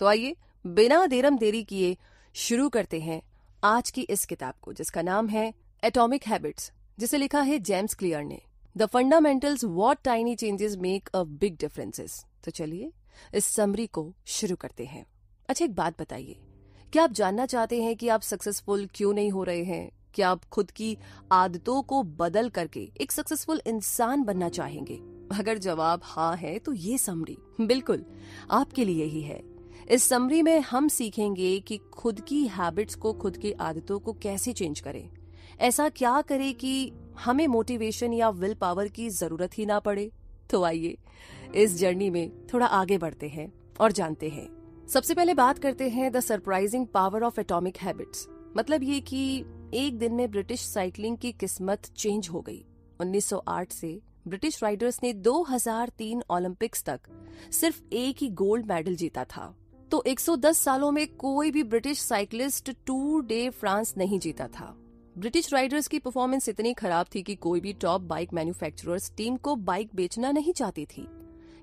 तो आइए बिना देरम देरी किए शुरू करते हैं आज की इस किताब को, जिसका नाम है एटॉमिक हैबिट्स, जिसे लिखा है जेम्स क्लियर ने। The fundamentals what tiny changes make a big differences. तो चलिए इस समरी को शुरू करते हैं। अच्छा, एक बात बताइए, क्या आप जानना चाहते हैं कि आप सक्सेसफुल क्यों नहीं हो रहे हैं? क्या आप खुद की आदतों को बदल करके एक सक्सेसफुल इंसान बनना चाहेंगे? अगर जवाब हाँ है तो ये समरी बिल्कुल आपके लिए ही है। इस समरी में हम सीखेंगे कि खुद की हैबिट्स को, खुद की आदतों को कैसे चेंज करें। ऐसा क्या करें कि हमें मोटिवेशन या विल पावर की जरूरत ही ना पड़े। तो आइए इस जर्नी में थोड़ा आगे बढ़ते हैं और जानते हैं। सबसे पहले बात करते हैं the surprising power of atomic habits. मतलब ये कि एक दिन में ब्रिटिश साइकिलिंग की किस्मत चेंज हो गई। 1908 से ब्रिटिश राइडर्स ने 2003 ओलंपिक्स तक सिर्फ एक ही गोल्ड मेडल जीता था। तो 110 सालों में कोई भी British cyclist tour day France नहीं जीता था। ब्रिटिश राइडर्स की परफॉर्मेंस इतनी खराब थी कि कोई भी टॉप बाइक मैन्युफैक्चरर्स टीम को बाइक बेचना नहीं चाहती थी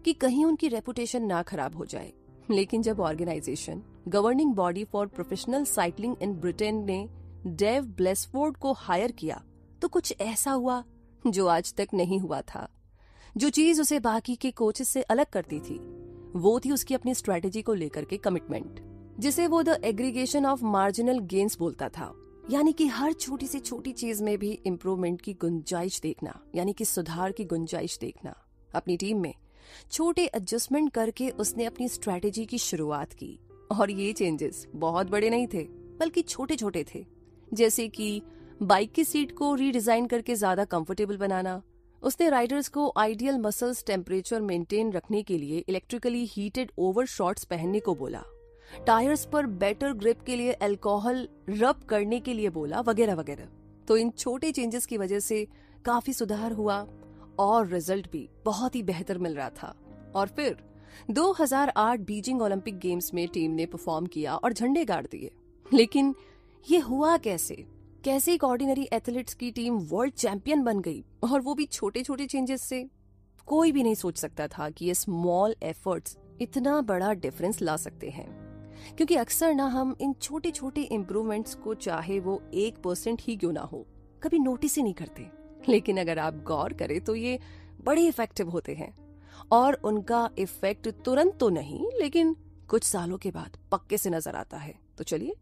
कि कहीं उनकी रेपुटेशन ना खराब हो जाए। लेकिन जब organization governing body for professional cycling in Britain ने डेव ब्लेसफोर्ड को हायर किया तो कुछ ऐसा हुआ जो आज तक नहीं हुआ था। जो चीज उसे बाकी के कोचेस से अलग करती थी वो थी उसकी अपनी स्ट्रेटेजी को लेकर के कमिटमेंट, जिसे वो the aggregation of marginal gains बोलता था। यानी कि हर छोटी से छोटी चीज में भी इम्प्रूवमेंट की गुंजाइश देखना, यानी कि सुधार की गुंजाइश देखना। अपनी टीम में छोटे एडजस्टमेंट करके उसने अपनी स्ट्रेटेजी की शुरुआत की। और ये चेंजेस बहुत बड़े नहीं थे बल्कि छोटे छोटे थे, जैसे कि बाइक की सीट को रीडिजाइन करके ज्यादा कंफर्टेबल बनाना। उसने राइडर्स को आइडियल मसल्स टेम्परेचर मेंटेन रखने के लिए इलेक्ट्रिकली हीटेड ओवर शॉर्ट्स पहनने को बोला, टायर्स पर बेटर ग्रिप के लिए अल्कोहल रब करने के लिए बोला, वगैरह वगैरह। तो इन छोटे चेंजेस की वजह से काफी सुधार हुआ और रिजल्ट भी बहुत ही बेहतर मिल रहा था। और फिर 2008 बीजिंग ओलंपिक गेम्स में टीम ने परफॉर्म किया और झंडे गाड़ दिए। लेकिन ये हुआ कैसे? कैसे एक ऑर्डिनरी एथलीट्स की टीम वर्ल्ड चैंपियन बन गई, और वो भी छोटे छोटे चेंजेस से? कोई भी नहीं सोच सकता था कि ये स्मॉल एफर्ट्स इतना बड़ा डिफरेंस ला सकते हैं। क्योंकि अक्सर ना हम इन छोटे छोटे इम्प्रूवमेंट्स को, चाहे वो 1% ही क्यों ना हो, कभी नोटिस ही नहीं करते। लेकिन अगर आप गौर करें तो ये बड़े इफेक्टिव होते हैं और उनका इफेक्ट तुरंत तो नहीं, लेकिन कुछ सालों के बाद पक्के से नजर आता है। तो चलिए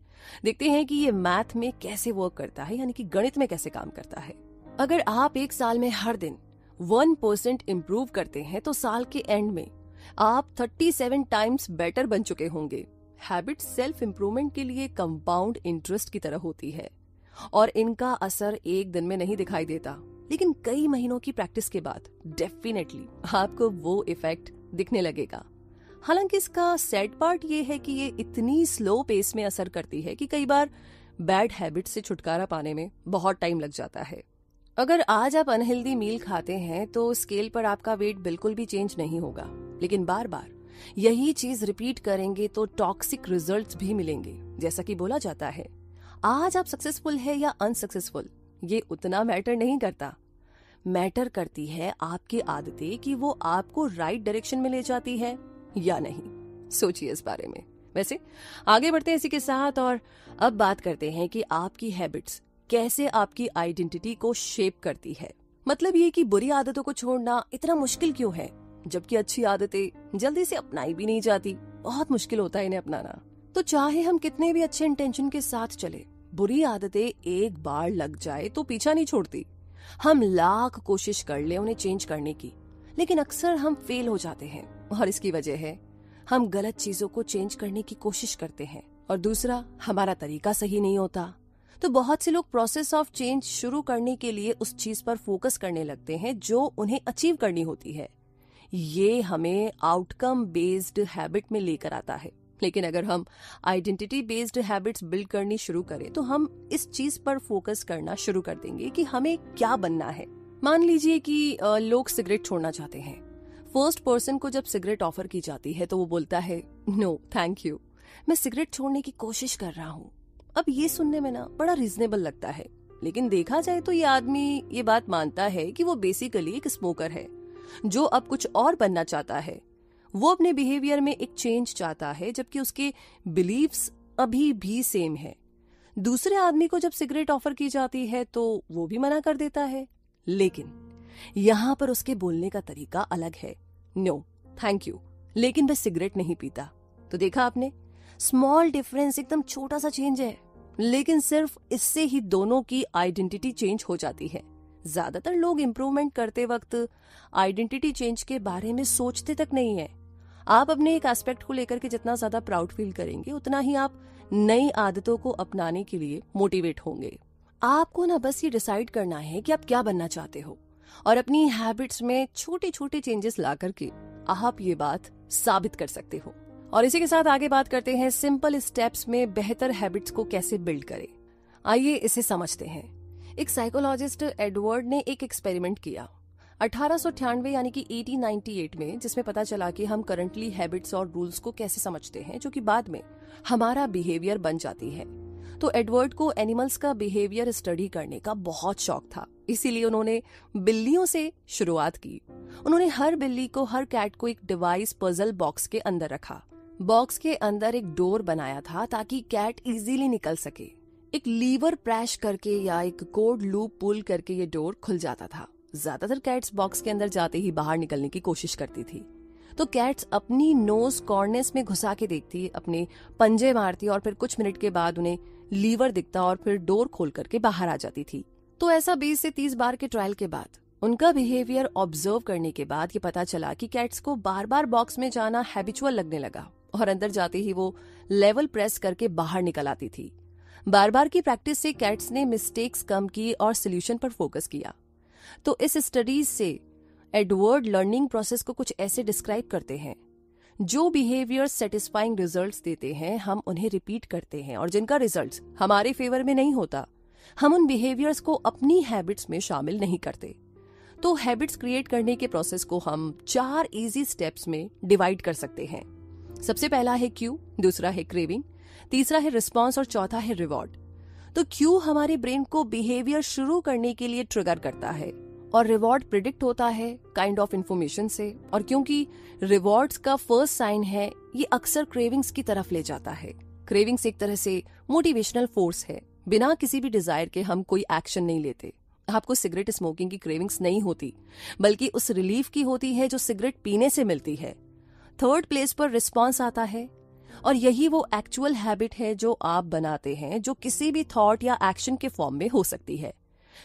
देखते हैं कि ये मैथ में कैसे वर्क करता है, यानी कि गणित में कैसे काम करता है। अगर आप एक साल में हर दिन 1% इम्प्रूव करते हैं तो साल के एंड में आप 37 टाइम्स बेटर बन चुके होंगे। हैबिट सेल्फ इम्प्रूवमेंट के लिए कंपाउंड इंटरेस्ट की तरह होती है और इनका असर एक दिन में नहीं दिखाई देता, लेकिन कई महीनों की प्रैक्टिस के बाद डेफिनेटली आपको वो इफेक्ट दिखने लगेगा। हालांकि इसका सैड पार्ट ये है कि ये इतनी स्लो पेस में असर करती है कि कई बार बैड हैबिट से छुटकारा पाने में बहुत टाइम लग जाता है। अगर आज आप अनहेल्दी मील खाते हैं तो स्केल पर आपका वेट बिल्कुल भी चेंज नहीं होगा, लेकिन बार बार यही चीज रिपीट करेंगे तो टॉक्सिक रिजल्ट्स भी मिलेंगे। जैसा कि बोला जाता है, आज आप सक्सेसफुल है या अनसक्सेसफुल ये उतना मैटर नहीं करता। मैटर करती है आपकी आदतें कि वो आपको राइट डायरेक्शन में ले जाती है या नहीं। सोचिए इस बारे में। वैसे आगे बढ़ते हैं इसी के साथ और अब बात करते हैं कि आपकी हैबिट्स कैसे आपकी आइडेंटिटी को शेप करती है। मतलब ये कि बुरी आदतों को छोड़ना इतना मुश्किल क्यों है, जबकि अच्छी आदतें जल्दी से अपनाई भी नहीं जाती। बहुत मुश्किल होता है इन्हें अपनाना। तो चाहे हम कितने भी अच्छे इंटेंशन के साथ चले, बुरी आदतें एक बार लग जाए तो पीछा नहीं छोड़ती। हम लाख कोशिश कर ले उन्हें चेंज करने की, लेकिन अक्सर हम फेल हो जाते हैं और इसकी वजह है हम गलत चीजों को चेंज करने की कोशिश करते हैं और दूसरा हमारा तरीका सही नहीं होता। तो बहुत से लोग प्रोसेस ऑफ चेंज शुरू करने के लिए उस चीज पर फोकस करने लगते हैं जो उन्हें अचीव करनी होती है। ये हमें आउटकम बेस्ड हैबिट में लेकर आता है। लेकिन अगर हम आइडेंटिटी बेस्ड हैबिट्स बिल्ड करनी शुरू करें तो हम इस चीज पर फोकस करना शुरू कर देंगे कि हमें क्या बनना है। मान लीजिए कि लोग सिगरेट छोड़ना चाहते हैं। फर्स्ट पर्सन को जब सिगरेट ऑफर की जाती है तो वो बोलता है नो थैंक यू, मैं सिगरेट छोड़ने की कोशिश कर रहा हूँ। अब ये सुनने में ना बड़ा रीजनेबल लगता है, लेकिन देखा जाए तो ये आदमी ये बात मानता है कि वो बेसिकली एक स्मोकर है जो अब कुछ और बनना चाहता है। वो अपने बिहेवियर में एक चेंज चाहता है जबकि उसके बिलीव्स अभी भी सेम है। दूसरे आदमी को जब सिगरेट ऑफर की जाती है तो वो भी मना कर देता है, लेकिन यहां पर उसके बोलने का तरीका अलग है। नो थैंक यू, लेकिन मैं सिगरेट नहीं पीता। तो देखा आपने, स्मॉल डिफरेंस, एकदम छोटा सा चेंज है, लेकिन सिर्फ इससे ही दोनों की आइडेंटिटी चेंज हो जाती है। ज्यादातर लोग इंप्रूवमेंट करते वक्त आइडेंटिटी चेंज के बारे में सोचते तक नहीं है। आप अपने एक एस्पेक्ट को लेकर के जितना ज्यादा प्राउड फील करेंगे उतना ही आप नई आदतों को अपनाने के लिए मोटिवेट होंगे। आपको ना बस ये डिसाइड करना है कि आप क्या बनना चाहते हो और अपनी हैबिट्स में छोटे छोटे चेंजेस ला करके आप ये बात साबित कर सकते हो। और इसी के साथ आगे बात करते हैं सिंपल स्टेप्स में बेहतर हैबिट्स को कैसे बिल्ड करें। आइए इसे समझते हैं। एक साइकोलॉजिस्ट एडवर्ड ने एक एक्सपेरिमेंट किया 1898 यानी कि 1898 में, जिसमें पता चला कि हम करंटली हैबिट्स और रूल्स को कैसे समझते हैं जो कि बाद में हमारा बिहेवियर बन जाती है। तो एडवर्ड को एनिमल्स का बिहेवियर स्टडी करने का बहुत शौक था, इसीलिए उन्होंने बिल्लियों से शुरुआत की। उन्होंने हर बिल्ली को, हर कैट को एक डिवाइस पजल बॉक्स के अंदर रखा। बॉक्स के अंदर एक डोर बनाया था ताकि कैट इजीली निकल सके। एक लीवर प्रेस करके या एक कोड लूप पुल करके ये डोर खुल जाता था। ज्यादातर कैट्स बॉक्स के अंदर जाते ही बाहर निकलने की कोशिश करती थी, तो कैट्स अपनी नोज कॉर्नेस में घुसा के देखती, अपने पंजे मारती और फिर कुछ मिनट के बाद उन्हें लीवर दिखता और फिर डोर खोल करके बाहर आ जाती थी। तो ऐसा 20 से 30 बार के ट्रायल के बाद, उनका बिहेवियर ऑब्जर्व करने के बाद ये पता चला कि कैट्स को बार बार बॉक्स में जाना हैबिचुअल लगने लगा और अंदर जाते ही वो लेवल प्रेस करके बाहर निकल आती थी। बार बार की प्रैक्टिस से कैट्स ने मिस्टेक्स कम की और सोल्यूशन पर फोकस किया। तो इस स्टडीज से एडवर्ड लर्निंग प्रोसेस को कुछ ऐसे डिस्क्राइब करते हैं, जो बिहेवियर सेटिस्फाइंग रिजल्ट्स देते हैं हम उन्हें रिपीट करते हैं, और जिनका रिजल्ट्स हमारे फेवर में नहीं होता हम उन बिहेवियर्स को अपनी हैबिट्स में शामिल नहीं करते। तो हैबिट्स क्रिएट करने के प्रोसेस को हम 4 इजी स्टेप्स में डिवाइड कर सकते हैं। सबसे पहला है क्यू, दूसरा है क्रेविंग, तीसरा है रिस्पॉन्स और चौथा है रिवॉर्ड। तो क्यू हमारे ब्रेन को बिहेवियर शुरू करने के लिए ट्रिगर करता है और रिवॉर्ड प्रिडिक्ट होता है काइंड ऑफ इंफॉर्मेशन से, और क्योंकि रिवॉर्ड्स का फर्स्ट साइन है ये अक्सर क्रेविंग्स की तरफ ले जाता है। क्रेविंग्स एक तरह से मोटिवेशनल फोर्स है। बिना किसी भी डिजायर के हम कोई एक्शन नहीं लेते। आपको सिगरेट स्मोकिंग की क्रेविंग्स नहीं होती, बल्कि उस रिलीफ की होती है जो सिगरेट पीने से मिलती है। थर्ड प्लेस पर रिस्पॉन्स आता है, और यही वो एक्चुअल हैबिट है जो आप बनाते हैं, जो किसी भी थॉट या एक्शन के फॉर्म में हो सकती है,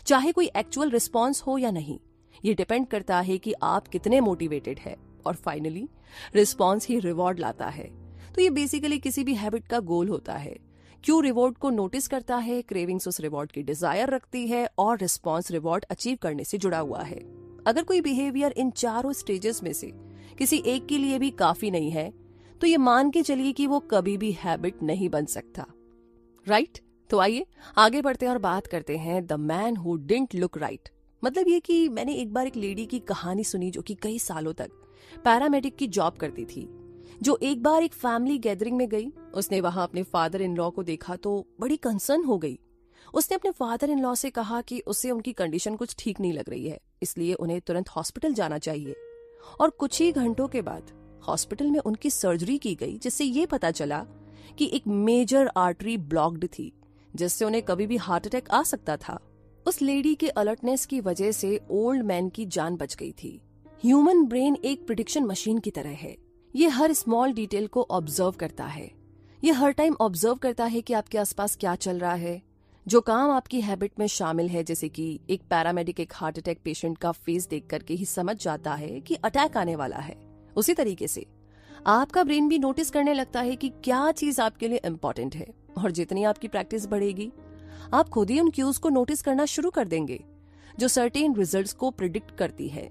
चाहे कोई एक्चुअल रिस्पॉन्स हो या नहीं। ये डिपेंड करता है कि आप कितने मोटिवेटेड है। और फाइनली रिस्पॉन्स ही रिवॉर्ड लाता है। तो ये बेसिकली किसी भी हैबिट का गोल होता है। क्यों रिवॉर्ड को नोटिस करता है, क्रेविंग्स उस रिवॉर्ड की डिजायर रखती है, और रिस्पॉन्स रिवॉर्ड अचीव करने से जुड़ा हुआ है। अगर कोई बिहेवियर इन चारों स्टेजेस में से किसी एक के लिए भी काफी नहीं है तो ये मान के चलिए कि वो कभी भी हैबिट नहीं बन सकता, राइट? तो आइए आगे बढ़ते हैं और बात करते हैं the man who didn't look right. मतलब ये कि मैंने एक बार एक लेडी की कहानी सुनी जो कि कई सालों तक पैरामेडिक की जॉब करती थी, जो एक बार एक फैमिली गैदरिंग में गई। उसने वहां अपने फादर इन लॉ को देखा तो बड़ी कंसर्न हो गई। उसने अपने फादर इन लॉ से कहा कि उसे उनकी कंडीशन कुछ ठीक नहीं लग रही है, इसलिए उन्हें तुरंत हॉस्पिटल जाना चाहिए। और कुछ ही घंटों के बाद हॉस्पिटल में उनकी सर्जरी की गई, जिससे ये पता चला कि एक मेजर आर्टरी ब्लॉक्ड थी, जिससे उन्हें कभी भी हार्ट अटैक आ सकता था। उस लेडी के अलर्टनेस की वजह से ओल्ड मैन की जान बच गई थी। ह्यूमन ब्रेन एक प्रिडिक्शन मशीन की तरह है। ये हर स्मॉल डिटेल को ऑब्जर्व करता है। ये हर टाइम ऑब्जर्व करता है कि आपके आसपास क्या चल रहा है, जो काम आपकी हैबिट में शामिल है। जैसे कि एक पैरामेडिक एक हार्ट अटैक पेशेंट का फेस देख करके ही समझ जाता है कि अटैक आने वाला है, उसी तरीके से आपका ब्रेन भी नोटिस करने लगता है कि क्या चीज आपके लिए इम्पोर्टेंट है। और जितनी आपकी प्रैक्टिस बढ़ेगी, आप खुद ही उन क्यूज को नोटिस करना शुरू कर देंगे जो सर्टेन रिजल्ट्स को प्रिडिक्ट करती है।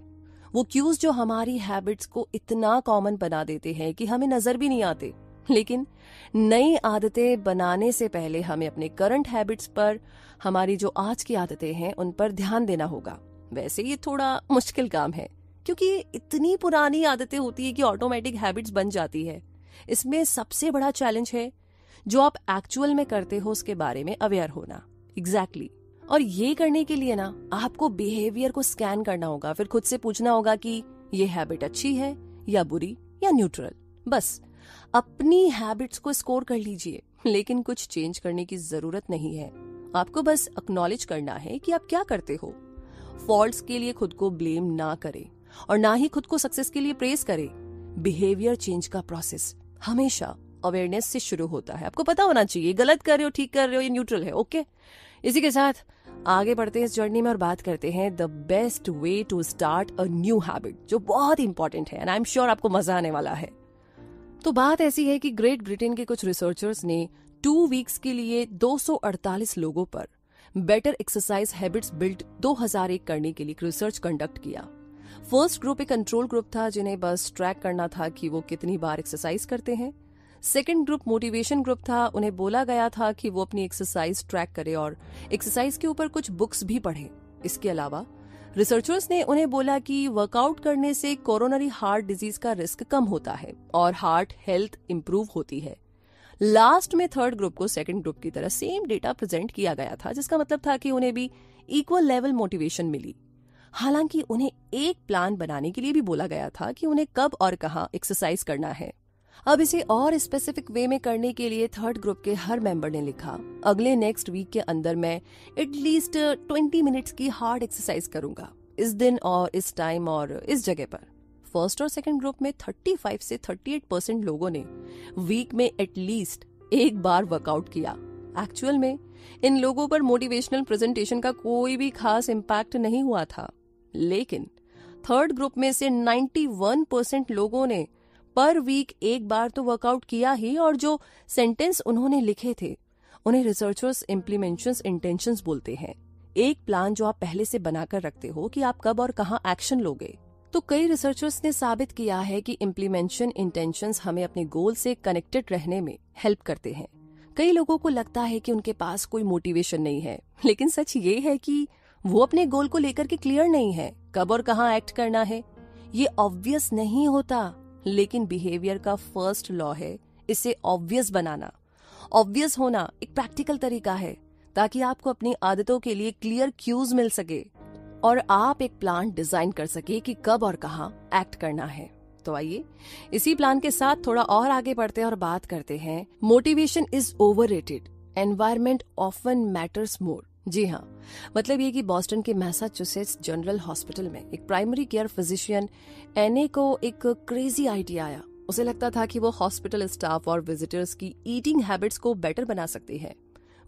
वो क्यूज जो हमारी हैबिट्स को इतना कॉमन बना देते हैं कि हमें नजर भी नहीं आते। लेकिन नई आदतें बनाने से पहले हमें अपने करंट हैबिट्स पर, हमारी जो आज की आदतें हैं, उन पर ध्यान देना होगा। वैसे ये थोड़ा मुश्किल काम है, क्योंकि ये इतनी पुरानी आदतें होती है कि ऑटोमेटिक हैबिट्स बन जाती है। इसमें सबसे बड़ा चैलेंज है जो आप एक्चुअल में करते हो उसके बारे में अवेयर होना। एग्जैक्टली। और ये करने के लिए ना आपको बिहेवियर को स्कैन करना होगा, फिर खुद से पूछना होगा कि ये हैबिट अच्छी है या बुरी या न्यूट्रल। बस अपनी हैबिट्स को स्कोर कर लीजिए, लेकिन कुछ चेंज करने की जरूरत नहीं है। आपको बस एक्नॉलेज करना है कि आप क्या करते हो। फॉल्ट्स के लिए खुद को ब्लेम ना करें और ना ही खुद को सक्सेस के लिए प्रेज करें। बिहेवियर चेंज का प्रोसेस हमेशा अवेयरनेस से शुरू होता है। आपको पता होना चाहिए गलत कर रहे हो, ठीक कर रहे हो, ये न्यूट्रल है। ओके, इसी के साथ आगे बढ़ते हैं इस जर्नी में और बात करते हैं the best way to start a new habit, जो बहुत इंपॉर्टेंट है एंड आई एम श्योर आपको मजा आने वाला है। तो बात ऐसी है कि ग्रेट ब्रिटेन के कुछ रिसर्चर्स ने 2 वीक्स के लिए 248 लोगों पर बेटर एक्सरसाइज हैबिट्स बिल्ड 2001 करने के लिए रिसर्च कंडक्ट किया। फर्स्ट ग्रुप एक कंट्रोल ग्रुप था जिन्हें बस ट्रैक करना था कि वो कितनी बार एक्सरसाइज करते हैं। सेकेंड ग्रुप मोटिवेशन ग्रुप था, उन्हें बोला गया था कि वो अपनी एक्सरसाइज ट्रैक करे और एक्सरसाइज के ऊपर कुछ बुक्स भी पढ़े। इसके अलावा रिसर्चर्स ने उन्हें बोला कि वर्कआउट करने से कोरोनरी हार्ट डिजीज का रिस्क कम होता है और हार्ट हेल्थ इंप्रूव होती है। लास्ट में थर्ड ग्रुप को सेकंड ग्रुप की तरह सेम डेटा प्रेजेंट किया गया था, जिसका मतलब था कि उन्हें भी इक्वल लेवल मोटिवेशन मिली। हालांकि उन्हें एक प्लान बनाने के लिए भी बोला गया था कि उन्हें कब और कहां एक्सरसाइज करना है। अब इसे और स्पेसिफिक वे में करने के लिए थर्ड ग्रुप के हर मेंबर ने लिखा, अगले नेक्स्ट वीक के अंदर मैं एटलीस्ट 20 मिनट्स की हार्ड एक्सरसाइज करूंगा, इस दिन और इस टाइम और इस जगह पर। फर्स्ट और सेकंड ग्रुप में 35 से 38% लोगों ने वीक में एटलीस्ट एक बार वर्कआउट किया। एक्चुअल में इन लोगों पर मोटिवेशनल प्रेजेंटेशन का कोई भी खास इम्पैक्ट नहीं हुआ था, लेकिन थर्ड ग्रुप में से 91% लोगों ने पर वीक एक बार तो वर्कआउट किया ही, और जो सेंटेंस उन्होंने लिखे थे उन्हें रिसर्चर्स इम्प्लीमेंशंस इंटेंशंस बोलते हैं। एक प्लान जो आप पहले से बनाकर रखते हो कि आप कब और कहां एक्शन लोगे। तो कई रिसर्चर्स ने साबित किया है कि इम्प्लीमेंशन इंटेंशंस हमें अपने गोल से कनेक्टेड रहने में हेल्प करते हैं। कई लोगों को लगता है कि उनके पास कोई मोटिवेशन नहीं है, लेकिन सच ये है कि वो अपने गोल को लेकर के क्लियर नहीं है, कब और कहां एक्ट करना है। ये ऑब्वियस नहीं होता, लेकिन बिहेवियर का फर्स्ट लॉ है इसे ऑब्वियस बनाना। ऑब्वियस होना एक प्रैक्टिकल तरीका है ताकि आपको अपनी आदतों के लिए क्लियर क्यूज मिल सके और आप एक प्लान डिजाइन कर सके कि कब और कहां एक्ट करना है। तो आइए इसी प्लान के साथ थोड़ा और आगे बढ़ते हैं और बात करते हैं motivation is overrated, environment often matters more. जी हाँ, मतलब ये कि बॉस्टन के मैसाचुसेट्स जनरल हॉस्पिटल में एक प्राइमरी केयर फिजिशियन एने को एक क्रेजी आइडिया आया। उसे लगता था कि वो हॉस्पिटल स्टाफ और विजिटर्स की ईटिंग हैबिट्स को बेटर बना सकती है,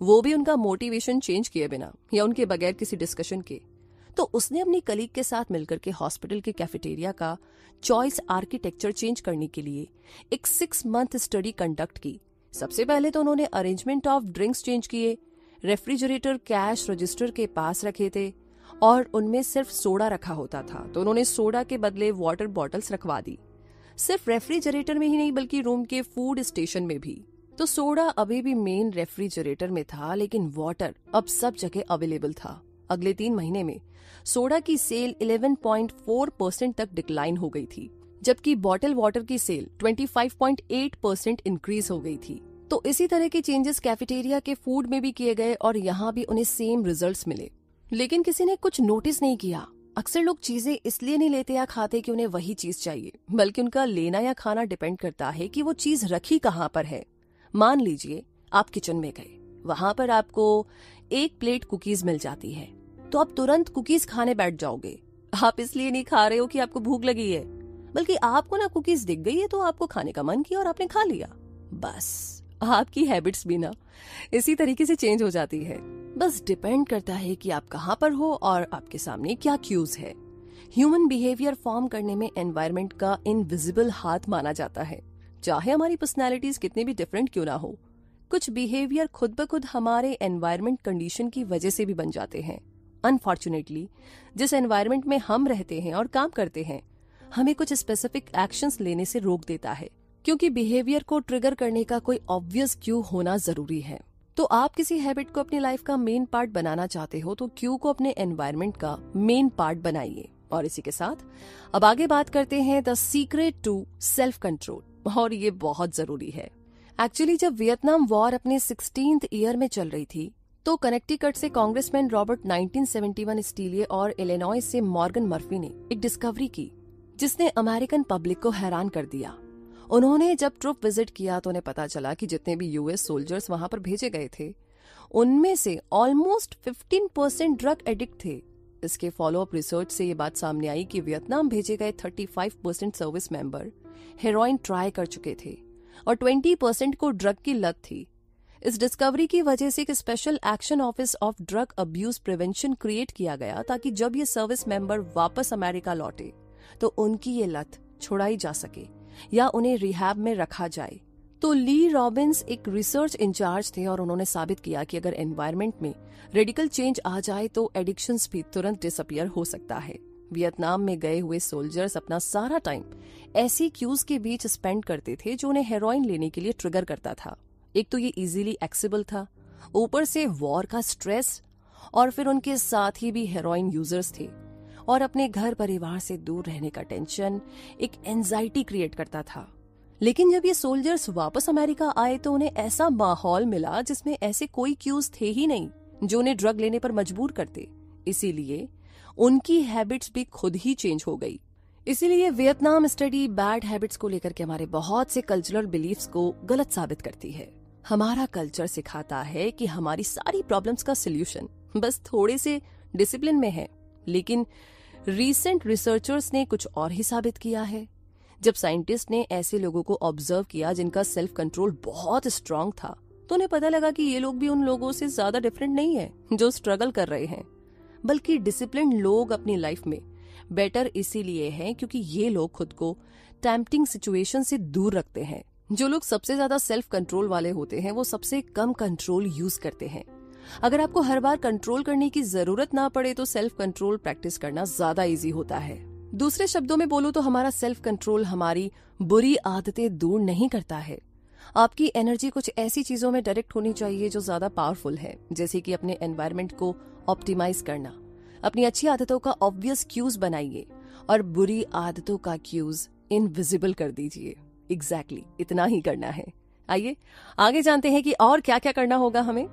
वो भी उनका मोटिवेशन चेंज किए बिना या उनके बगैर किसी डिस्कशन के। तो उसने अपनी कलीग के साथ मिलकर के हॉस्पिटल के कैफेटेरिया का चॉइस आर्किटेक्चर चेंज करने के लिए एक 6 मंथ स्टडी कंडक्ट की। सबसे पहले तो उन्होंने अरेंजमेंट ऑफ ड्रिंक्स चेंज किए, रेफ्रिजरेटर कैश रजिस्टर के पास रखे थे और उनमें सिर्फ सोडा रखा होता था, तो उन्होंने सोडा के बदले वाटर बॉटल्स रखवा दी। सिर्फ रेफ्रिजरेटर में ही नहीं बल्कि रूम के फूड स्टेशन में भी। तो सोडा अभी भी मेन रेफ्रिजरेटर में था, लेकिन वाटर अब सब जगह अवेलेबल था। अगले 3 महीने में सोडा की सेल 11.4% तक डिक्लाइन हो गई थी, जबकि बॉटल वाटर की सेल 25.8% इंक्रीज हो गई थी। तो इसी तरह के चेंजेस कैफेटेरिया के फूड में भी किए गए और यहाँ भी उन्हें सेम रिजल्ट्स मिले, लेकिन किसी ने कुछ नोटिस नहीं किया। अक्सर लोग चीजें इसलिए नहीं लेते या खाते कि उन्हें वही चीज चाहिए, बल्कि उनका लेना या खाना डिपेंड करता है कि वो चीज रखी कहाँ पर है। मान लीजिए आप किचन में गए, वहां पर आपको 1 प्लेट कुकीज मिल जाती है, तो आप तुरंत कुकीज खाने बैठ जाओगे। आप इसलिए नहीं खा रहे हो कि आपको भूख लगी है, बल्कि आपको ना कुकीज दिख गई है तो आपको खाने का मन किया और आपने खा लिया। बस आपकी हैबिट्स भी ना इसी तरीके से चेंज हो जाती है। बस डिपेंड करता है कि आप कहाँ पर हो और आपके सामने क्या क्यूज है। ह्यूमन बिहेवियर फॉर्म करने में एनवायरनमेंट का इनविजिबल हाथ माना जाता है, चाहे हमारी पर्सनैलिटीज कितनी भी डिफरेंट क्यों ना हो। कुछ बिहेवियर खुद ब खुद हमारे एनवायरनमेंट कंडीशन की वजह से भी बन जाते हैं। अनफॉर्चुनेटली जिस एनवायरनमेंट में हम रहते हैं और काम करते हैं, हमें कुछ स्पेसिफिक एक्शंस लेने से रोक देता है, क्योंकि बिहेवियर को ट्रिगर करने का कोई ऑब्वियस क्यू होना जरूरी है। तो आप किसी हैबिट को अपनी लाइफ का मेन पार्ट बनाना चाहते हो तो क्यू को अपने एनवायरनमेंट का मेन पार्ट बनाइए। और इसी के साथ अब आगे बात करते हैं the secret to self control, और ये बहुत जरूरी है। एक्चुअली जब वियतनाम वॉर अपने 16th ईयर में चल रही थी, तो कनेक्टिकट से कांग्रेसमैन रॉबर्ट 1971 स्टीलिए और इलिनॉइस से मॉर्गन मर्फी ने एक डिस्कवरी की जिसने अमेरिकन पब्लिक को हैरान कर दिया। उन्होंने जब ट्रुप विजिट किया तो उन्हें पता चला कि जितने भी यूएस सोल्जर्स वहां पर भेजे गए थे उनमें से ऑलमोस्ट 15% ड्रग एडिक्ट थे। इसके फॉलोअप रिसर्च से ये बात सामने आई कि वियतनाम भेजे गए 35% सर्विस मेंबर हेरोइन ट्राई कर चुके थे और 20% को ड्रग की लत थी। इस डिस्कवरी की वजह से एक special action office of drug abuse prevention create किया गया ताकि जब ये सर्विस मेंबर वापस अमेरिका लौटे तो उनकी ये लत छुड़ाई जा सके या उन्हें रिहैब में रखा जाए। तो ली रॉबिन्स एक रिसर्च इंचार्ज थे और उन्होंने साबित किया कि अगर एनवायरनमेंट में रेडिकल चेंज आ जाए तो एडिक्शंस भी तुरंत डिसअपियर हो सकता है। वियतनाम में गए हुए सोल्जर्स अपना सारा टाइम ऐसी क्यूज के बीच स्पेंड करते थे जो उन्हें हेरोइन लेने के लिए ट्रिगर करता था। एक तो ये इजीली एक्सेसिबल था, ऊपर से वॉर का स्ट्रेस और फिर उनके साथ ही भी हेरोइन यूजर्स थे और अपने घर परिवार से दूर रहने का टेंशन एक एंजाइटी क्रिएट करता था। लेकिन जब ये सोल्जर्स वापस अमेरिका आए तो उन्हें ऐसा माहौल मिला जिसमें ऐसे कोई क्यूज थे ही नहीं जो उन्हें ड्रग लेने पर मजबूर करते। इसीलिए उनकी हैबिट्स भी खुद ही चेंज हो गई। इसीलिए वियतनाम स्टडी बैड हैबिट्स को लेकर के हमारे बहुत से कल्चरल बिलीफ्स को गलत साबित करती है। हमारा कल्चर सिखाता है कि हमारी सारी प्रॉब्लम्स का सॉल्यूशन बस थोड़े से डिसिप्लिन में है, लेकिन रीसेंट रिसर्चर्स ने कुछ और ही साबित किया है। जब साइंटिस्ट ने ऐसे लोगों को ऑब्जर्व किया जिनका सेल्फ कंट्रोल बहुत स्ट्रांग था तो उन्हें पता लगा कि ये लोग भी उन लोगों से ज्यादा डिफरेंट नहीं है जो स्ट्रगल कर रहे हैं, बल्कि डिसिप्लिन लोग अपनी लाइफ में बेटर इसीलिए हैं क्योंकि ये लोग खुद को टेम्पटिंग सिचुएशन से दूर रखते हैं। जो लोग सबसे ज्यादा सेल्फ कंट्रोल वाले होते हैं वो सबसे कम कंट्रोल यूज करते हैं। अगर आपको हर बार कंट्रोल करने की जरूरत ना पड़े तो सेल्फ कंट्रोल प्रैक्टिस करना ज्यादा इजी होता है। दूसरे शब्दों में बोलूं तो हमारा सेल्फ कंट्रोल हमारी बुरी आदतें दूर नहीं करता है। आपकी एनर्जी कुछ ऐसी चीजों में डायरेक्ट होनी चाहिए जो ज्यादा पावरफुल है, जैसे कि अपने एनवायरनमेंट को ऑप्टिमाइज करना। अपनी अच्छी आदतों का ऑब्वियस क्यूज बनाइए और बुरी आदतों का क्यूज इनविजिबल कर दीजिए। एग्जैक्टली इतना ही करना है। आइए आगे जानते हैं कि और क्या क्या करना होगा हमें।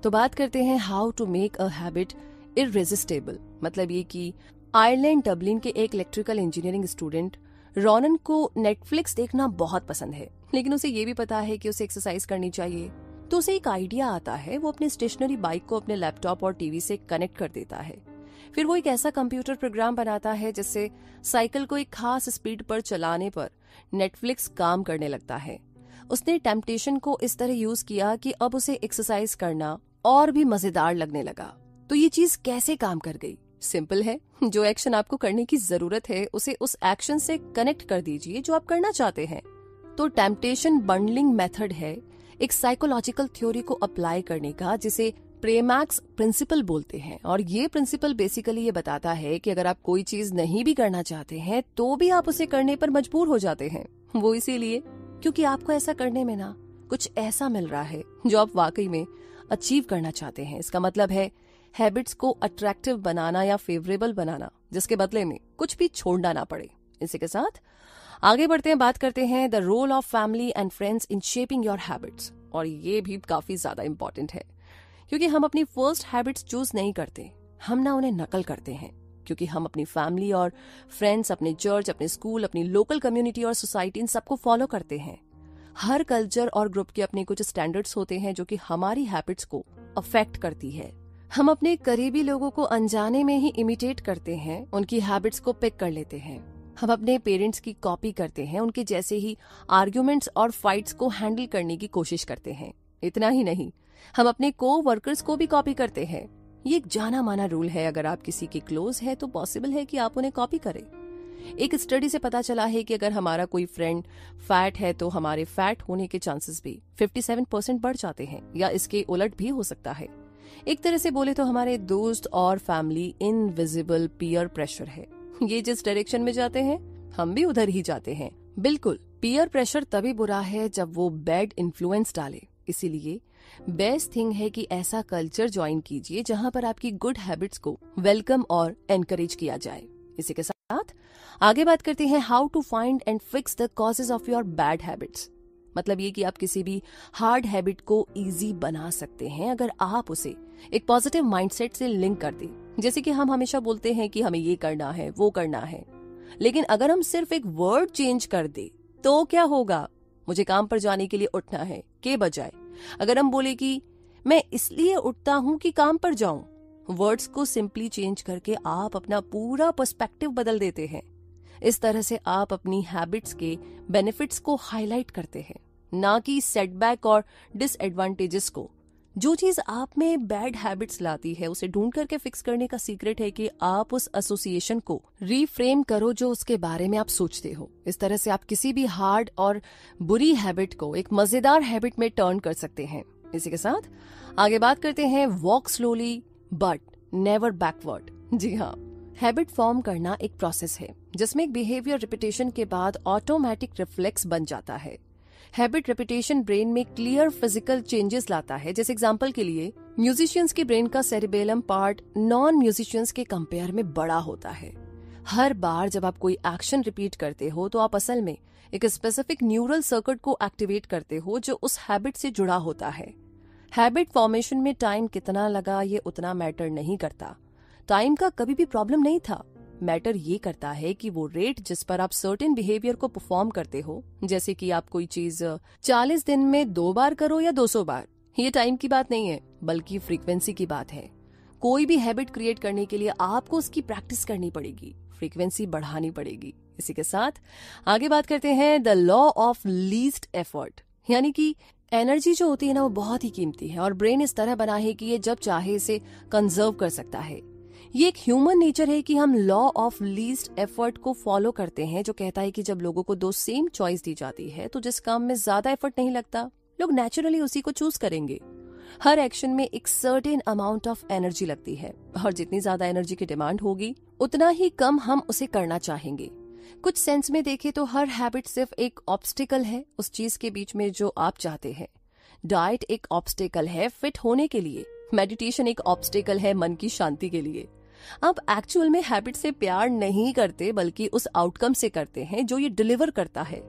तो बात करते हैं how to make a habit irresistible. मतलब ये कि आयरलैंड डबलिन के एक इलेक्ट्रिकल इंजीनियरिंग स्टूडेंट रॉनन को नेटफ्लिक्स देखना बहुत पसंद है, लेकिन उसे ये भी पता है कि उसे एक्सरसाइज करनी चाहिए। तो उसे एक आइडिया आता है, वो अपने स्टेशनरी बाइक को अपने लैपटॉप और टीवी से कनेक्ट कर देता है। फिर वो एक ऐसा कंप्यूटर प्रोग्राम बनाता है जिससे साइकिल को एक खास स्पीड पर चलाने पर नेटफ्लिक्स काम करने लगता है। उसने टेम्पटेशन को इस तरह यूज किया कि अब उसे एक्सरसाइज करना और भी मजेदार लगने लगा। तो ये चीज कैसे काम कर गई? सिंपल है, जो एक्शन आपको करने की जरूरत है उसे उस एक्शन से कनेक्ट कर दीजिए जो आप करना चाहते हैं। तो टेम्पटेशन बंडलिंग मेथड है एक साइकोलॉजिकल थ्योरी को अप्लाई करने का जिसे प्रेमैक्स प्रिंसिपल बोलते हैं। और ये प्रिंसिपल बेसिकली ये बताता है कि अगर आप कोई चीज नहीं भी करना चाहते हैं तो भी आप उसे करने पर मजबूर हो जाते हैं। वो इसीलिए क्योंकि आपको ऐसा करने में ना कुछ ऐसा मिल रहा है जो आप वाकई में अचीव करना चाहते हैं। इसका मतलब है हैबिट्स को अट्रैक्टिव बनाना या फेवरेबल बनाना, जिसके बदले में कुछ भी छोड़ना ना पड़े। इसी के साथ आगे बढ़ते हैं, बात करते हैं the role of family and friends in shaping your habits. और ये भी काफी ज्यादा इंपॉर्टेंट है क्योंकि हम अपनी फर्स्ट हैबिट्स चूज नहीं करते, हम ना उन्हें नकल करते हैं। क्योंकि हम अपनी फैमिली और फ्रेंड्स, अपने चर्च, अपने स्कूल, अपनी लोकल कम्युनिटी और सोसाइटी, इन सबको फॉलो करते हैं। हर कल्चर और ग्रुप के अपने कुछ स्टैंडर्ड्स होते हैं जो कि हमारी हैबिट्स को अफेक्ट करती है। हम अपने करीबी लोगों को अनजाने में ही इमिटेट करते हैं, उनकी हैबिट्स को पिक कर लेते हैं। हम अपने पेरेंट्स की कॉपी करते हैं, उनके जैसे ही आर्ग्यूमेंट्स और फाइट्स को हैंडल करने की कोशिश करते हैं। इतना ही नहीं, हम अपने को-वर्कर्स को भी कॉपी करते हैं। ये एक जाना माना रूल है, अगर आप किसी के क्लोज है तो पॉसिबल है कि आप उन्हें कॉपी करें। एक स्टडी से पता चला है कि अगर हमारा कोई फ्रेंड फैट है तो हमारे फैट होने के चांसेस भी 57% बढ़ जाते हैं, या इसके उलट भी हो सकता है। एक तरह से बोले तो हमारे दोस्त और फैमिली इनविजिबल पीयर प्रेशर है। ये जिस डायरेक्शन में जाते हैं हम भी उधर ही जाते हैं। बिल्कुल, पीयर प्रेशर तभी बुरा है जब वो बैड इन्फ्लुएंस डाले। इसीलिए बेस्ट थिंग है कि ऐसा कल्चर ज्वाइन कीजिए जहां पर आपकी गुड हैबिट्स को वेलकम और एनकरेज किया जाए। इसी के साथ आगे बात करते हैं how to find and fix the causes of your bad habits. मतलब ये कि आप किसी भी हार्ड हैबिट को इजी बना सकते हैं अगर आप उसे एक पॉजिटिव माइंडसेट से लिंक कर दें। जैसे कि हम हमेशा बोलते हैं कि हमें ये करना है, वो करना है, लेकिन अगर हम सिर्फ एक वर्ड चेंज कर दे तो क्या होगा, मुझे काम पर जाने के लिए उठना है के बजाय अगर हम बोले कि मैं इसलिए उठता हूं कि काम पर जाऊं, वर्ड्स को सिंपली चेंज करके आप अपना पूरा पर्सपेक्टिव बदल देते हैं। इस तरह से आप अपनी हैबिट्स के बेनिफिट्स को हाईलाइट करते हैं, ना कि सेटबैक और डिसएडवांटेजेस को। जो चीज आप में बैड हैबिट्स लाती है उसे ढूंढ करके फिक्स करने का सीक्रेट है कि आप उस एसोसिएशन को रीफ्रेम करो जो उसके बारे में आप सोचते हो। इस तरह से आप किसी भी हार्ड और बुरी हैबिट को एक मजेदार हैबिट में टर्न कर सकते हैं। इसी के साथ आगे बात करते हैं walk slowly but never backward. जी हाँ, हैबिट फॉर्म करना एक प्रोसेस है जिसमें एक बिहेवियर रिपीटेशन के बाद ऑटोमेटिक रिफ्लेक्स बन जाता है। हैबिट रिपीटेशन ब्रेन में क्लियर फिजिकल चेंजेस लाता है। जैसे एग्जांपल के लिए म्यूजिशियंस के ब्रेन का सेरिबेलम पार्ट नॉन म्यूजिशियंस के कंपेयर में बड़ा होता है। हर बार जब आप कोई एक्शन रिपीट करते हो तो आप असल में एक स्पेसिफिक न्यूरल सर्किट को एक्टिवेट करते हो जो उस हैबिट से जुड़ा होता है। हैबिट फॉर्मेशन में टाइम कितना लगा ये उतना मैटर नहीं करता। टाइम का कभी भी प्रॉब्लम नहीं था। मैटर ये करता है कि वो रेट जिस पर आप सर्टेन बिहेवियर को परफॉर्म करते हो, जैसे कि आप कोई चीज 40 दिन में 2 बार करो या 200 बार, ये टाइम की बात नहीं है बल्कि फ्रीक्वेंसी की बात है। कोई भी हैबिट क्रिएट करने के लिए आपको उसकी प्रैक्टिस करनी पड़ेगी, फ्रीक्वेंसी बढ़ानी पड़ेगी। इसी के साथ आगे बात करते हैं the law of least effort, यानी कि एनर्जी जो होती है ना वो बहुत ही कीमती है और ब्रेन इस तरह बना है कि ये जब चाहे इसे कंजर्व कर सकता है। ये एक ह्यूमन नेचर है कि हम लॉ ऑफ लीस्ट एफर्ट को फॉलो करते हैं, जो कहता है कि जब लोगों को 2 सेम चॉइस दी जाती है तो जिस काम में ज्यादा एफर्ट नहीं लगता लोग नेचुरली उसी को चूज करेंगे। हर एक्शन में एक सर्टेन अमाउंट ऑफ एनर्जी लगती है और जितनी ज्यादा एनर्जी की डिमांड होगी उतना ही कम हम उसे करना चाहेंगे। कुछ सेंस में देखें तो हर हैबिट सिर्फ एक ऑब्स्टिकल है उस चीज के बीच में जो आप चाहते हैं। डाइट एक ऑब्स्टिकल है फिट होने के लिए, मेडिटेशन एक ऑब्स्टिकल है मन की शांति के लिए। आप एक्चुअल में हैबिट से प्यार नहीं करते बल्कि उस आउटकम से करते हैं जो ये डिलीवर करता है।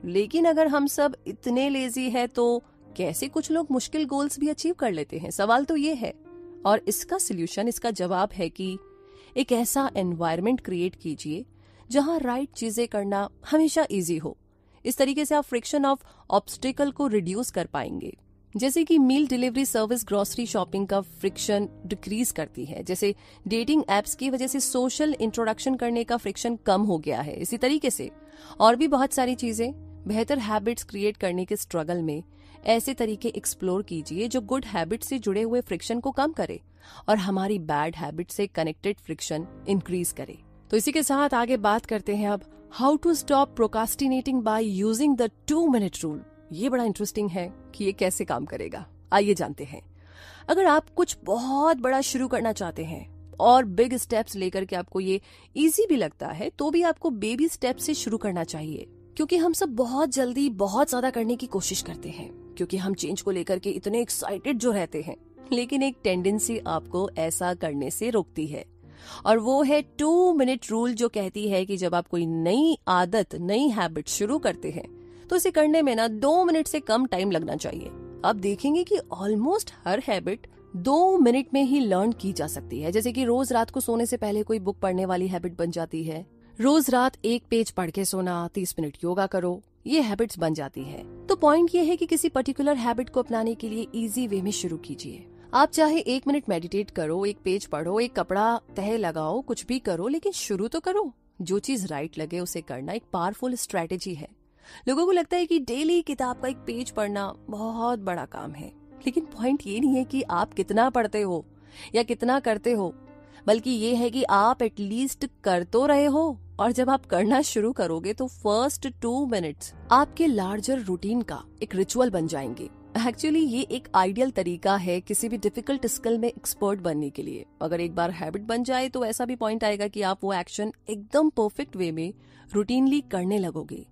लेकिन अगर हम सब इतने लेजी है तो कैसे कुछ लोग मुश्किल गोल्स भी अचीव कर लेते हैं? सवाल तो ये है और इसका सोल्यूशन, इसका जवाब है कि एक ऐसा एनवायरनमेंट क्रिएट कीजिए जहां राइट चीजें करना हमेशा इजी हो। इस तरीके से आप फ्रिक्शन ऑफ ऑब्स्टिकल को रिड्यूस कर पाएंगे। जैसे कि मील डिलीवरी सर्विस ग्रोसरी शॉपिंग का फ्रिक्शन डिक्रीज करती है, जैसे डेटिंग एप्स की वजह से सोशल इंट्रोडक्शन करने का फ्रिक्शन कम हो गया है। इसी तरीके से और भी बहुत सारी चीजें। बेहतर हैबिट्स क्रिएट करने के स्ट्रगल में ऐसे तरीके एक्सप्लोर कीजिए जो गुड हैबिट से जुड़े हुए फ्रिक्शन को कम करे और हमारी बैड हैबिट से कनेक्टेड फ्रिक्शन इंक्रीज करे। तो इसी के साथ आगे बात करते हैं अब how to stop procrastinating by using the 2 minute rule. ये बड़ा इंटरेस्टिंग है कि ये कैसे काम करेगा, आइए जानते हैं। अगर आप कुछ बहुत बड़ा शुरू करना चाहते हैं और बिग स्टेप्स लेकर के आपको ये इजी भी लगता है तो भी आपको बेबी स्टेप से शुरू करना चाहिए, क्योंकि हम सब बहुत जल्दी बहुत ज्यादा करने की कोशिश करते हैं क्योंकि हम चेंज को लेकर के इतने एक्साइटेड जो रहते हैं। लेकिन एक टेंडेंसी आपको ऐसा करने से रोकती है और वो है 2 मिनट रूल, जो कहती है कि जब आप कोई नई आदत, नई हैबिट शुरू करते हैं तो इसे करने में ना 2 मिनट से कम टाइम लगना चाहिए। आप देखेंगे कि ऑलमोस्ट हर हैबिट 2 मिनट में ही लर्न की जा सकती है। जैसे कि रोज रात को सोने से पहले कोई बुक पढ़ने वाली हैबिट बन जाती है, रोज रात 1 पेज पढ़ के सोना, 30 मिनट योगा करो, ये हैबिट्स बन जाती है। तो पॉइंट ये है कि किसी पर्टिकुलर हैबिट को अपनाने के लिए इजी वे में शुरू कीजिए। आप चाहे 1 मिनट मेडिटेट करो, 1 पेज पढ़ो, एक कपड़ा तह लगाओ, कुछ भी करो, लेकिन शुरू तो करो। जो चीज राइट लगे उसे करना एक पावरफुल स्ट्रेटेजी है। लोगों को लगता है कि डेली किताब का 1 पेज पढ़ना बहुत बड़ा काम है, लेकिन पॉइंट ये नहीं है कि आप कितना पढ़ते हो या कितना करते हो, बल्कि ये है कि आप एटलीस्ट कर तो रहे हो। और जब आप करना शुरू करोगे तो फर्स्ट 2 मिनट्स आपके लार्जर रूटीन का एक रिचुअल बन जाएंगे। एक्चुअली ये एक आइडियल तरीका है किसी भी डिफिकल्ट स्किल में एक्सपर्ट बनने के लिए। अगर एक बार हैबिट बन जाए तो ऐसा भी पॉइंट आएगा कि आप वो एक्शन एकदम परफेक्ट वे में रूटीनली करने लगोगे।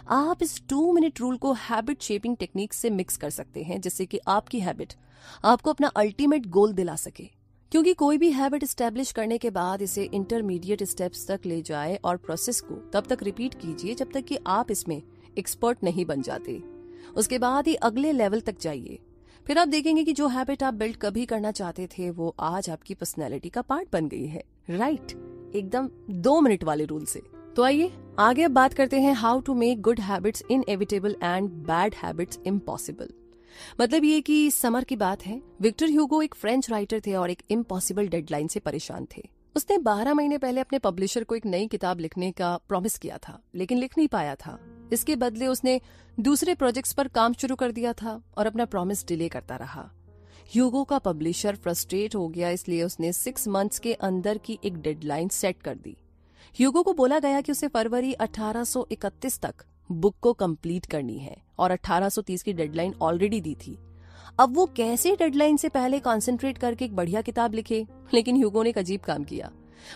आप इस 2 मिनट रूल को हैबिट शेपिंग टेक्निक से मिक्स कर सकते हैं, जिससे कि आपकी हैबिट आपको अपना अल्टीमेट गोल दिला सके। क्योंकि कोई भी हैबिट एस्टेब्लिश करने के बाद इसे इंटरमीडिएट स्टेप्स तक ले जाए और प्रोसेस को तब तक रिपीट कीजिए जब तक कि आप इसमें एक्सपर्ट नहीं बन जाते। उसके बाद ही अगले लेवल तक जाइए। फिर आप देखेंगे कि जो हैबिट आप बिल्ड कभी करना चाहते थे वो आज आपकी पर्सनैलिटी का पार्ट बन गई है। राइट, एकदम 2 मिनट वाले रूल से। तो आइए आगे अब बात करते हैं how to make good habits inevitable and bad habits impossible. मतलब ये कि समर की बात है, विक्टर ह्यूगो एक फ्रेंच राइटर थे और एक इम्पॉसिबल डेडलाइन से परेशान थे। उसने 12 महीने पहले अपने पब्लिशर को एक नई किताब लिखने का प्रॉमिस किया था, लेकिन लिख नहीं पाया था। इसके बदले उसने दूसरे प्रोजेक्ट्स पर काम शुरू कर दिया था और अपना प्रॉमिस डिले करता रहा। ह्यूगो का पब्लिशर फ्रस्ट्रेट हो गया, इसलिए उसने 6 मंथ्स के अंदर की एक डेडलाइन सेट कर दी। ह्यूगो को बोला गया कि उसे फरवरी 1831 तक बुक को कंप्लीट करनी है और 1830 की डेडलाइन ऑलरेडी दी थी। अब वो कैसे डेडलाइन से पहले कंसंट्रेट करके एक बढ़िया किताब लिखे? लेकिन ह्यूगो ने एक अजीब काम किया।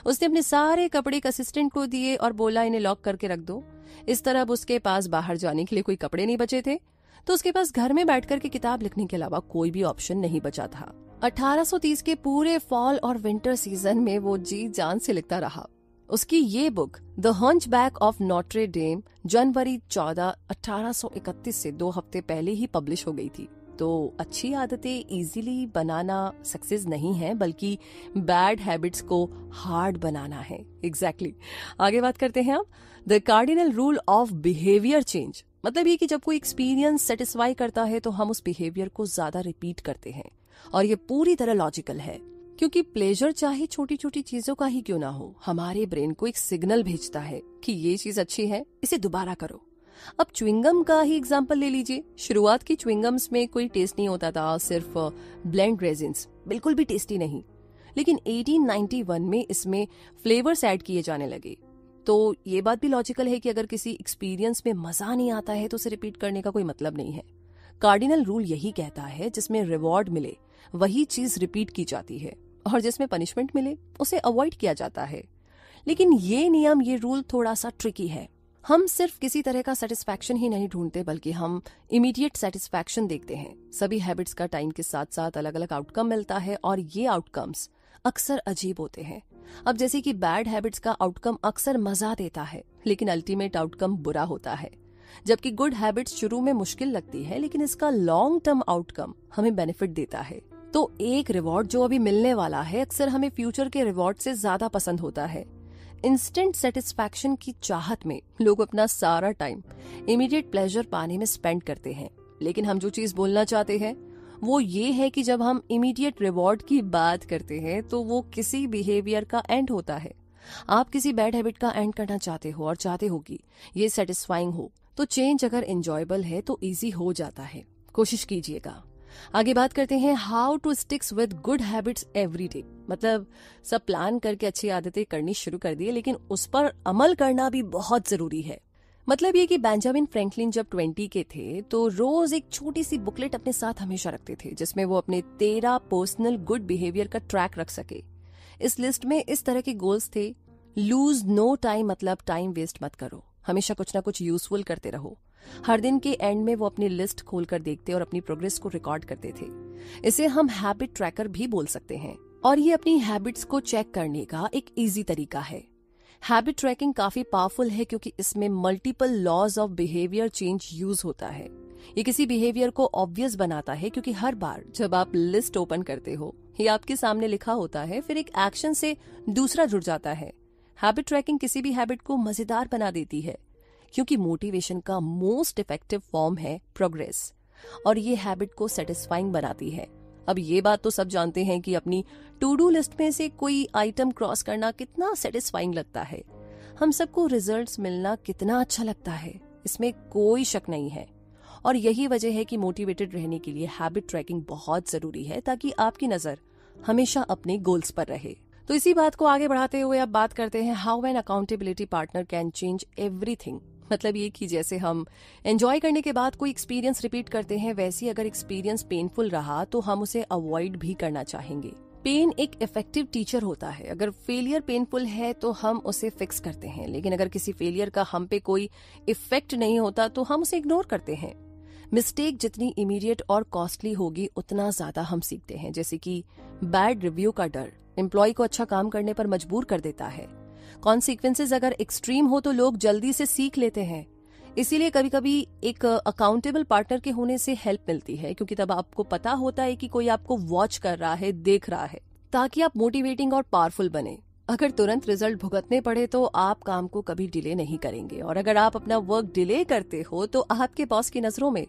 उसने अपने सारे कपड़े एक असिस्टेंट को दिए और बोला इन्हें लॉक करके रख दो। इस तरह अब उसके पास बाहर जाने के लिए कोई कपड़े नहीं बचे थे, तो उसके पास घर में बैठ करके किताब लिखने के अलावा कोई भी ऑप्शन नहीं बचा था। 1830 के पूरे फॉल और विंटर सीजन में वो जी जान से लिखता रहा। उसकी ये book the hunchback of Notre Dame जनवरी 14, 1831 से 2 हफ्ते पहले ही पब्लिश हो गई थी। तो अच्छी आदतें इजीली बनाना सक्सेस नहीं है, बल्कि बैड हैबिट्स को हार्ड बनाना है। एग्जैक्टली। आगे बात करते हैं अब the cardinal rule of behaviour change. मतलब ये कि जब कोई एक्सपीरियंस सेटिस्फाई करता है तो हम उस बिहेवियर को ज्यादा रिपीट करते हैं, और ये पूरी तरह लॉजिकल है, क्योंकि प्लेजर चाहे छोटी छोटी चीजों का ही क्यों ना हो, हमारे ब्रेन को एक सिग्नल भेजता है कि ये चीज अच्छी है, इसे दोबारा करो। अब च्युइंगम का ही एग्जांपल ले लीजिए। शुरुआत की च्युइंगम्स में कोई टेस्ट नहीं होता था, सिर्फ ब्लेंड रेजिन्स, बिल्कुल भी टेस्टी नहीं। लेकिन 1891 में इसमें फ्लेवर्स ऐड किए जाने लगे। तो ये बात भी लॉजिकल है कि अगर किसी एक्सपीरियंस में मजा नहीं आता है तो उसे रिपीट करने का कोई मतलब नहीं है। कार्डिनल रूल यही कहता है, जिसमें रिवॉर्ड मिले वही चीज रिपीट की जाती है, और जिसमें पनिशमेंट मिले उसे अवॉइड किया जाता है। लेकिन ये नियम, ये रूल थोड़ा सा ट्रिकी है। हम सिर्फ किसी तरह का सेटिस्फैक्शन ही नहीं ढूंढते, बल्कि हम इमीडिएट सेटिस्फैक्शन देखते हैं। सभी हैबिट्स का टाइम के साथ साथ अलग अलग आउटकम मिलता है, और ये आउटकम्स अक्सर अजीब होते हैं। अब जैसे कि बैड हैबिट्स का आउटकम अक्सर मजा देता है, लेकिन अल्टीमेट आउटकम बुरा होता है। जबकि गुड हैबिट्स शुरू में मुश्किल लगती है, लेकिन इसका लॉन्ग टर्म आउटकम हमें बेनिफिट देता है। तो एक रिवॉर्ड जो अभी मिलने वाला है, अक्सर हमें फ्यूचर के रिवॉर्ड से ज्यादा पसंद होता है। इंस्टेंट सेटिस्फैक्शन की चाहत में लोग अपना सारा टाइम इमीडिएट प्लेजर पाने में स्पेंड करते हैं। लेकिन हम जो चीज बोलना चाहते हैं वो ये है कि जब हम इमीडिएट रिवॉर्ड की बात करते हैं तो वो किसी बिहेवियर का एंड होता है। आप किसी बैड हैबिट का एंड करना चाहते हो और चाहते हो कि ये सेटिस्फाइंग हो, तो चेंज अगर एंजॉयबल है तो इजी हो जाता है। कोशिश कीजिएगा। आगे बात करते हैं how to sticks with good habits every day. मतलब सब प्लान करके अच्छी आदतें करनी शुरू कर दी, लेकिन उस पर अमल करना भी बहुत जरूरी है। मतलब ये कि बेंजामिन फ्रैंकलिन जब 20 के थे तो रोज एक छोटी सी बुकलेट अपने साथ हमेशा रखते थे, जिसमें वो अपने 13 पर्सनल गुड बिहेवियर का ट्रैक रख सके। इस लिस्ट में इस तरह के गोल्स थे: लूज नो टाइम, मतलब टाइम वेस्ट मत करो, हमेशा कुछ ना कुछ यूजफुल करते रहो। हर दिन के एंड में वो अपनी लिस्ट खोलकर देखते और अपनी प्रोग्रेस को रिकॉर्ड करते थे। इसे हम हैबिट ट्रैकर भी बोल सकते हैं, और ये अपनी हैबिट्स को चेक करने का एक इजी तरीका है। हैबिट ट्रैकिंग काफी पावरफुल है क्योंकि इसमें multiple laws of behaviour change use होता है। ये किसी बिहेवियर को ऑब्वियस बनाता है, क्योंकि हर बार जब आप लिस्ट ओपन करते हो, ये आपके सामने लिखा होता है, फिर एक एक्शन से दूसरा जुड़ जाता है। हैबिट ट्रैकिंग किसी भी हैबिट को मजेदार बना देती है, क्योंकि मोटिवेशन का मोस्ट इफेक्टिव फॉर्म है प्रोग्रेस, और ये हैबिट को सेटिस्फाइंग बनाती है। अब ये बात तो सब जानते हैं कि अपनी टू डू लिस्ट में से कोई आइटम क्रॉस करना कितना सेटिस्फाइंग लगता है। हम सबको रिजल्ट्स मिलना कितना अच्छा लगता है, इसमें कोई शक नहीं है। और यही वजह है कि मोटिवेटेड रहने के लिए हैबिट ट्रैकिंग बहुत जरूरी है, ताकि आपकी नजर हमेशा अपने गोल्स पर रहे। तो इसी बात को आगे बढ़ाते हुए अब बात करते हैं how an accountability partner can change everything. मतलब ये कि जैसे हम एंजॉय करने के बाद कोई एक्सपीरियंस रिपीट करते हैं, वैसे अगर एक्सपीरियंस पेनफुल रहा तो हम उसे अवॉइड भी करना चाहेंगे। पेन एक इफेक्टिव टीचर होता है। अगर फेलियर पेनफुल है तो हम उसे फिक्स करते हैं, लेकिन अगर किसी फेलियर का हम पे कोई इफेक्ट नहीं होता तो हम उसे इग्नोर करते हैं। मिस्टेक जितनी इमीडिएट और कॉस्टली होगी उतना ज्यादा हम सीखते हैं। जैसे कि बैड रिव्यू का डर एम्प्लॉय को अच्छा काम करने पर मजबूर कर देता है। कॉन्सिक्वेंसेज अगर एक्सट्रीम हो तो लोग जल्दी से सीख लेते हैं। इसीलिए कभी कभी एक अकाउंटेबल पार्टनर के होने से हेल्प मिलती है, क्योंकि तब आपको पता होता है कि कोई आपको वॉच कर रहा है, देख रहा है, ताकि आप मोटिवेटिंग और पावरफुल बने। अगर तुरंत रिजल्ट भुगतने पड़े तो आप काम को कभी डिले नहीं करेंगे, और अगर आप अपना वर्क डिले करते हो तो आपके बॉस की नजरों में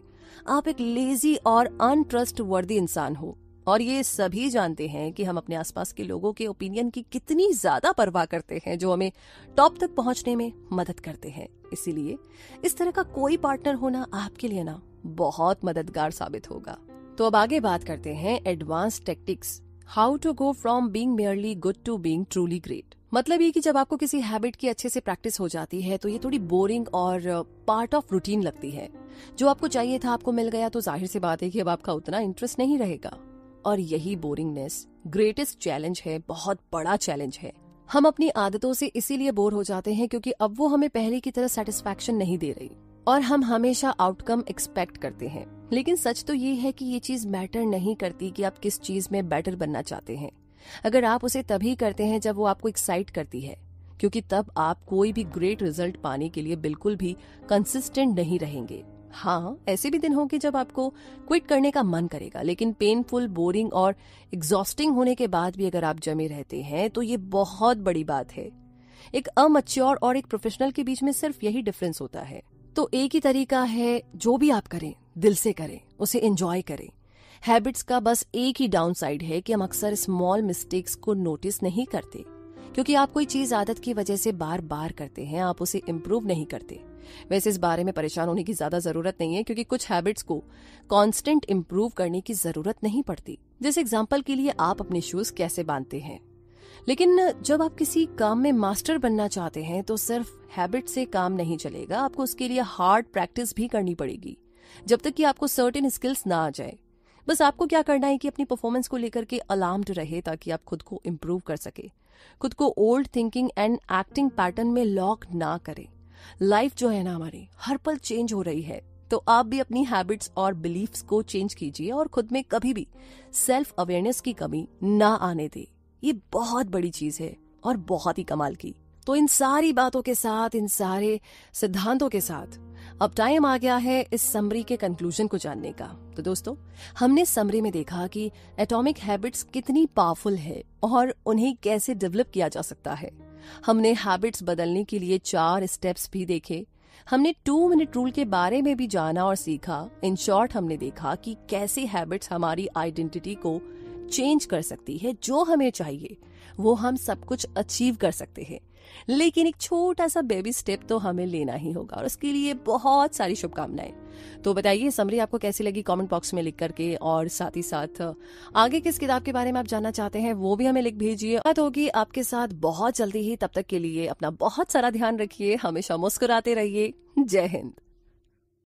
आप एक लेजी और अनट्रस्टवर्दी इंसान हो। और ये सभी जानते हैं कि हम अपने आसपास के लोगों के ओपिनियन की कितनी ज्यादा परवाह करते हैं, जो हमें टॉप तक पहुंचने में मदद करते हैं। इसीलिए इस तरह का कोई पार्टनर होना आपके लिए ना बहुत मददगार साबित होगा। तो अब आगे बात करते हैं advance tactics, how to go from being merely good to being truly great. मतलब ये कि जब आपको किसी हैबिट की अच्छे से प्रैक्टिस हो जाती है तो ये थोड़ी बोरिंग और पार्ट ऑफ रूटीन लगती है। जो आपको चाहिए था आपको मिल गया तो जाहिर सी बात है कि अब आपका उतना इंटरेस्ट नहीं रहेगा। और यही बोरिंगनेस ग्रेटेस्ट चैलेंज है, बहुत बड़ा चैलेंज है। हम अपनी आदतों से इसीलिए बोर हो जाते हैं क्योंकि अब वो हमें पहले की तरह सेटिस्फैक्शन नहीं दे रही और हम हमेशा आउटकम एक्सपेक्ट करते हैं। लेकिन सच तो ये है कि ये चीज मैटर नहीं करती कि आप किस चीज में बेटर बनना चाहते हैं। अगर आप उसे तभी करते हैं जब वो आपको एक्साइट करती है, क्योंकि तब आप कोई भी ग्रेट रिजल्ट पाने के लिए बिल्कुल भी कंसिस्टेंट नहीं रहेंगे। हाँ, ऐसे भी दिन होंगे जब आपको क्विट करने का मन करेगा, लेकिन पेनफुल, बोरिंग और एग्जॉस्टिंग होने के बाद भी अगर आप जमे रहते हैं तो ये बहुत बड़ी बात है। एक अमैच्योर और एक प्रोफेशनल के बीच में सिर्फ यही डिफरेंस होता है। तो एक ही तरीका है, जो भी आप करें दिल से करें, उसे एंजॉय करें। हैबिट्स का बस एक ही डाउन साइड है कि हम अक्सर स्मॉल मिस्टेक्स को नोटिस नहीं करते, क्योंकि आप कोई चीज आदत की वजह से बार बार करते हैं, आप उसे इम्प्रूव नहीं करते। वैसे इस बारे में परेशान होने की ज्यादा जरूरत नहीं है, क्योंकि कुछ हैबिट्स को कांस्टेंट इम्प्रूव करने की जरूरत नहीं पड़ती। जैसे एग्जांपल के लिए आप अपने शूज कैसे बांधते हैं, लेकिन जब आप किसी काम में मास्टर बनना चाहते हैं तो सिर्फ हैबिट से काम नहीं चलेगा, आपको उसके लिए हार्ड प्रैक्टिस भी करनी पड़ेगी, जब तक कि आपको सर्टेन स्किल्स ना आ जाए। बस आपको क्या करना है कि अपनी परफॉर्मेंस को लेकर के अलार्म्ड रहे, ताकि आप खुद को इम्प्रूव कर सके, खुद को old thinking and acting pattern में लॉक ना करें। लाइफ जो है ना हमारी हर पल चेंज हो रही है, तो आप भी अपनी हैबिट्स और बिलीफ्स को चेंज कीजिए और खुद में कभी भी सेल्फ अवेयरनेस की कमी ना आने दे। ये बहुत बड़ी चीज है और बहुत ही कमाल की। तो इन सारी बातों के साथ, इन सारे सिद्धांतों के साथ अब टाइम आ गया है इस समरी के कंक्लूजन को जानने का। तो दोस्तों, हमने समरी में देखा कि एटॉमिक हैबिट्स कितनी पावरफुल है और उन्हें कैसे डेवलप किया जा सकता है। हमने हैबिट्स बदलने के लिए 4 स्टेप्स भी देखे। हमने 2 मिनट रूल के बारे में भी जाना और सीखा। इन शॉर्ट हमने देखा कि कैसे हैबिट्स हमारी आइडेंटिटी को चेंज कर सकती है। जो हमें चाहिए वो हम सब कुछ अचीव कर सकते हैं, लेकिन एक छोटा सा बेबी स्टेप तो हमें लेना ही होगा, और उसके लिए बहुत सारी शुभकामनाएं। तो बताइए समरी आपको कैसी लगी कमेंट बॉक्स में लिख करके, और साथ ही साथ आगे किस किताब के बारे में आप जानना चाहते हैं वो भी हमें लिख भेजिए। बात होगी आपके साथ बहुत जल्दी ही। तब तक के लिए अपना बहुत सारा ध्यान रखिए, हमेशा मुस्कुराते रहिए। जय हिंद।